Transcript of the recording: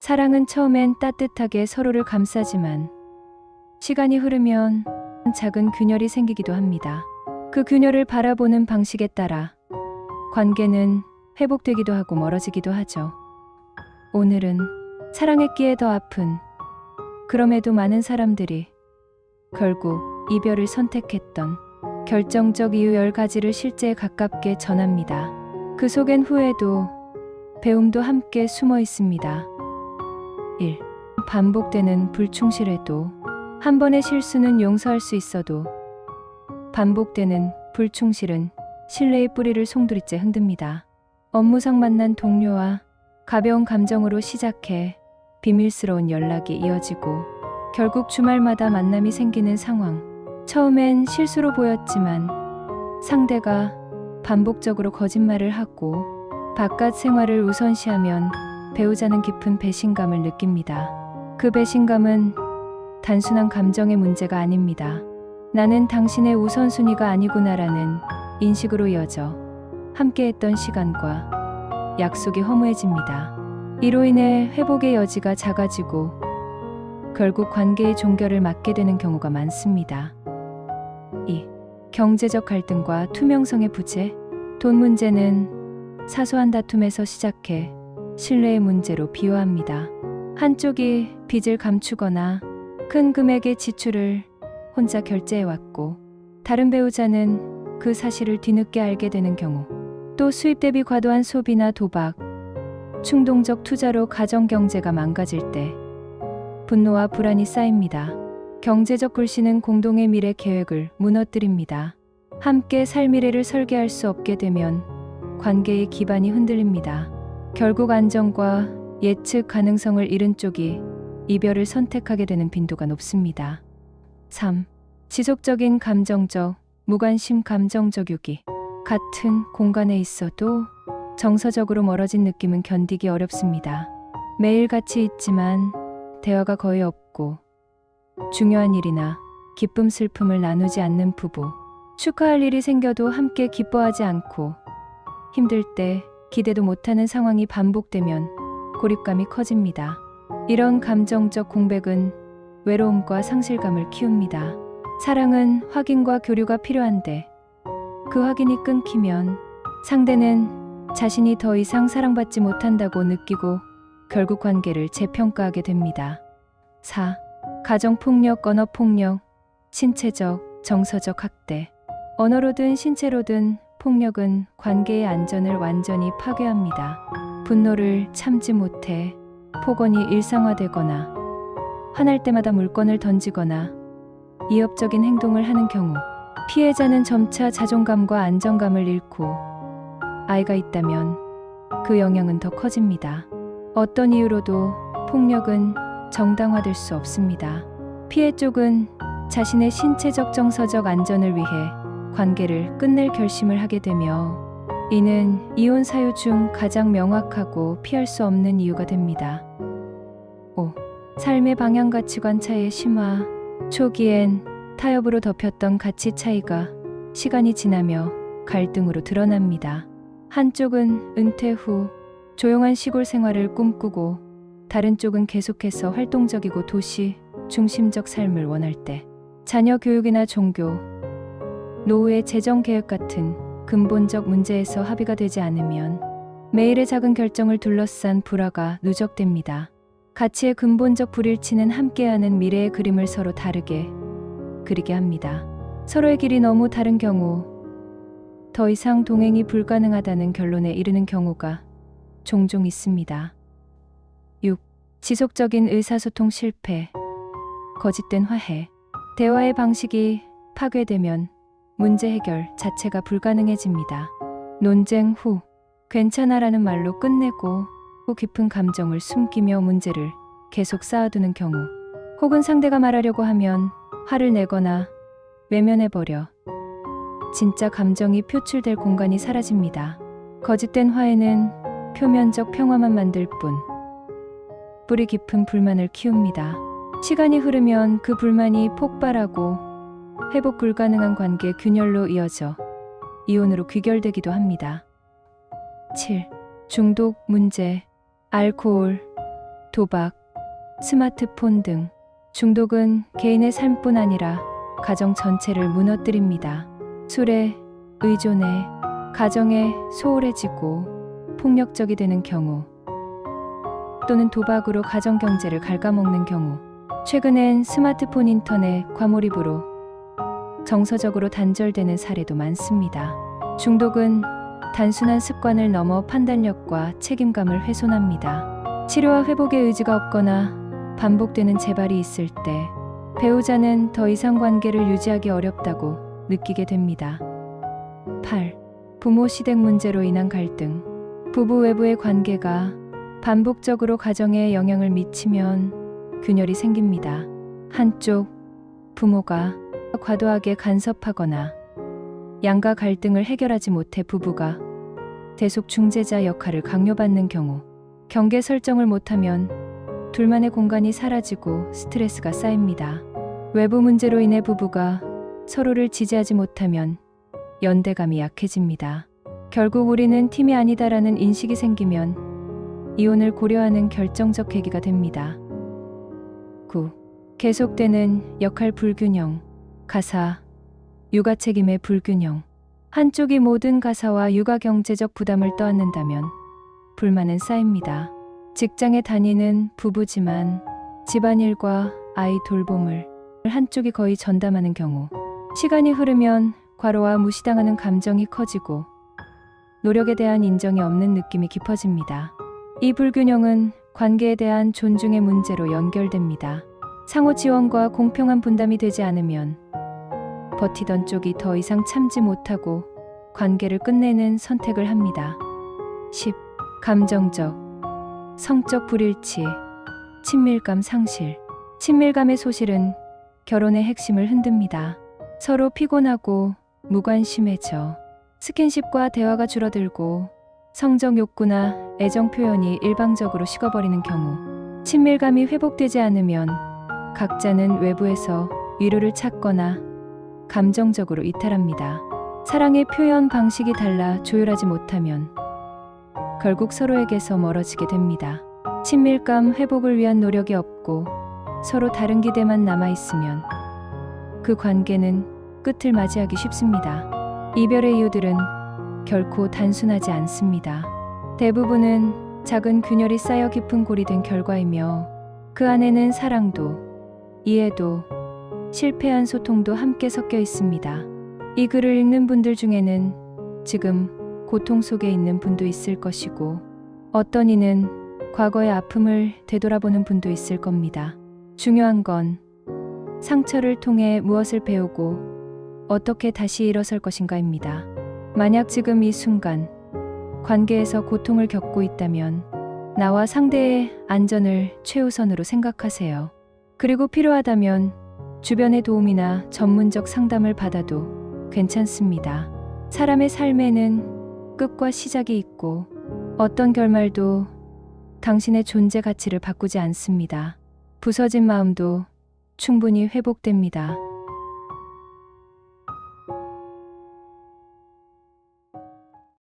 사랑은 처음엔 따뜻하게 서로를 감싸지만 시간이 흐르면 작은 균열이 생기기도 합니다. 그 균열을 바라보는 방식에 따라 관계는 회복되기도 하고 멀어지기도 하죠. 오늘은 사랑했기에 더 아픈, 그럼에도 많은 사람들이 결국 이별을 선택했던 결정적 이유 10가지를 실제에 가깝게 전합니다. 그 속엔 후회도 배움도 함께 숨어 있습니다. 1. 반복되는 불충실에도. 한 번의 실수는 용서할 수 있어도 반복되는 불충실은 신뢰의 뿌리를 송두리째 흔듭니다. 업무상 만난 동료와 가벼운 감정으로 시작해 비밀스러운 연락이 이어지고 결국 주말마다 만남이 생기는 상황. 처음엔 실수로 보였지만 상대가 반복적으로 거짓말을 하고 바깥 생활을 우선시하면 배우자는 깊은 배신감을 느낍니다. 그 배신감은 단순한 감정의 문제가 아닙니다. 나는 당신의 우선순위가 아니구나라는 인식으로 이어져 함께했던 시간과 약속이 허무해집니다. 이로 인해 회복의 여지가 작아지고 결국 관계의 종결을 맞게 되는 경우가 많습니다. 2. 경제적 갈등과 투명성의 부재. 돈 문제는 사소한 다툼에서 시작해 신뢰의 문제로 비화합니다. 한쪽이 빚을 감추거나 큰 금액의 지출을 혼자 결제해왔고 다른 배우자는 그 사실을 뒤늦게 알게 되는 경우, 또 수입 대비 과도한 소비나 도박, 충동적 투자로 가정 경제가 망가질 때 분노와 불안이 쌓입니다. 경제적 불신은 공동의 미래 계획을 무너뜨립니다. 함께 살 미래를 설계할 수 없게 되면 관계의 기반이 흔들립니다. 결국 안정과 예측 가능성을 잃은 쪽이 이별을 선택하게 되는 빈도가 높습니다. 3. 지속적인 감정적, 무관심 감정적 유기. 같은 공간에 있어도 정서적으로 멀어진 느낌은 견디기 어렵습니다. 매일 같이 있지만 대화가 거의 없고 중요한 일이나 기쁨 슬픔을 나누지 않는 부부. 축하할 일이 생겨도 함께 기뻐하지 않고 힘들 때 기대도 못하는 상황이 반복되면 고립감이 커집니다. 이런 감정적 공백은 외로움과 상실감을 키웁니다. 사랑은 확인과 교류가 필요한데 그 확인이 끊기면 상대는 자신이 더 이상 사랑받지 못한다고 느끼고 결국 관계를 재평가하게 됩니다. 4. 가정폭력, 언어폭력, 신체적, 정서적 학대. 언어로든 신체로든 폭력은 관계의 안전을 완전히 파괴합니다. 분노를 참지 못해 폭언이 일상화되거나 화날 때마다 물건을 던지거나 위협적인 행동을 하는 경우 피해자는 점차 자존감과 안정감을 잃고 아이가 있다면 그 영향은 더 커집니다. 어떤 이유로도 폭력은 정당화될 수 없습니다. 피해 쪽은 자신의 신체적 정서적 안전을 위해 관계를 끝낼 결심을 하게 되며 이는 이혼 사유 중 가장 명확하고 피할 수 없는 이유가 됩니다. 5. 삶의 방향 가치관 차이의 심화. 초기엔 타협으로 덮였던 가치 차이가 시간이 지나며 갈등으로 드러납니다. 한쪽은 은퇴 후 조용한 시골 생활을 꿈꾸고 다른 쪽은 계속해서 활동적이고 도시 중심적 삶을 원할 때 자녀 교육이나 종교, 노후의 재정 계획 같은 근본적 문제에서 합의가 되지 않으면 매일의 작은 결정을 둘러싼 불화가 누적됩니다. 가치의 근본적 불일치는 함께하는 미래의 그림을 서로 다르게 그리게 합니다. 서로의 길이 너무 다른 경우 더 이상 동행이 불가능하다는 결론에 이르는 경우가 종종 있습니다. 6. 지속적인 의사소통 실패, 거짓된 화해. 대화의 방식이 파괴되면 문제 해결 자체가 불가능해집니다. 논쟁 후 괜찮아라는 말로 끝내고 또 깊은 감정을 숨기며 문제를 계속 쌓아두는 경우, 혹은 상대가 말하려고 하면 화를 내거나 외면해버려 진짜 감정이 표출될 공간이 사라집니다. 거짓된 화해는 표면적 평화만 만들 뿐 뿌리 깊은 불만을 키웁니다. 시간이 흐르면 그 불만이 폭발하고 회복 불가능한 관계 균열로 이어져 이혼으로 귀결되기도 합니다. 7. 중독 문제. 알코올, 도박, 스마트폰 등 중독은 개인의 삶뿐 아니라 가정 전체를 무너뜨립니다. 술에 의존해 가정에 소홀해지고 폭력적이 되는 경우, 또는 도박으로 가정 경제를 갉아먹는 경우, 최근엔 스마트폰 인터넷 과몰입으로 정서적으로 단절되는 사례도 많습니다. 중독은 단순한 습관을 넘어 판단력과 책임감을 훼손합니다. 치료와 회복의 의지가 없거나 반복되는 재발이 있을 때 배우자는 더 이상 관계를 유지하기 어렵다고 느끼게 됩니다. 8. 부모 시댁 문제로 인한 갈등. 부부 외부의 관계가 반복적으로 가정에 영향을 미치면 균열이 생깁니다. 한쪽 부모가 과도하게 간섭하거나 양가 갈등을 해결하지 못해 부부가 대속 중재자 역할을 강요받는 경우, 경계 설정을 못하면 둘만의 공간이 사라지고 스트레스가 쌓입니다. 외부 문제로 인해 부부가 서로를 지지하지 못하면 연대감이 약해집니다. 결국 우리는 팀이 아니다라는 인식이 생기면 이혼을 고려하는 결정적 계기가 됩니다. 9. 계속되는 역할 불균형. 가사, 육아 책임의 불균형. 한쪽이 모든 가사와 육아 경제적 부담을 떠안는다면 불만은 쌓입니다. 직장에 다니는 부부지만 집안일과 아이 돌봄을 한쪽이 거의 전담하는 경우, 시간이 흐르면 과로와 무시당하는 감정이 커지고 노력에 대한 인정이 없는 느낌이 깊어집니다. 이 불균형은 관계에 대한 존중의 문제로 연결됩니다. 상호 지원과 공평한 분담이 되지 않으면 버티던 쪽이 더 이상 참지 못하고 관계를 끝내는 선택을 합니다. 10. 감정적, 성적 불일치, 친밀감 상실. 친밀감의 소실은 결혼의 핵심을 흔듭니다. 서로 피곤하고 무관심해져 스킨십과 대화가 줄어들고 성적 욕구나 애정 표현이 일방적으로 식어버리는 경우, 친밀감이 회복되지 않으면 각자는 외부에서 위로를 찾거나 감정적으로 이탈합니다. 사랑의 표현 방식이 달라 조율하지 못하면 결국 서로에게서 멀어지게 됩니다. 친밀감 회복을 위한 노력이 없고 서로 다른 기대만 남아있으면 그 관계는 끝을 맞이하기 쉽습니다. 이별의 이유들은 결코 단순하지 않습니다. 대부분은 작은 균열이 쌓여 깊은 골이 된 결과이며, 그 안에는 사랑도, 이해도, 실패한 소통도 함께 섞여 있습니다. 이 글을 읽는 분들 중에는 지금 고통 속에 있는 분도 있을 것이고, 어떤 이는 과거의 아픔을 되돌아보는 분도 있을 겁니다. 중요한 건 상처를 통해 무엇을 배우고 어떻게 다시 일어설 것인가입니다. 만약 지금 이 순간 관계에서 고통을 겪고 있다면 나와 상대의 안전을 최우선으로 생각하세요. 그리고 필요하다면 주변의 도움이나 전문적 상담을 받아도 괜찮습니다. 사람의 삶에는 끝과 시작이 있고 어떤 결말도 당신의 존재 가치를 바꾸지 않습니다. 부서진 마음도 충분히 회복됩니다.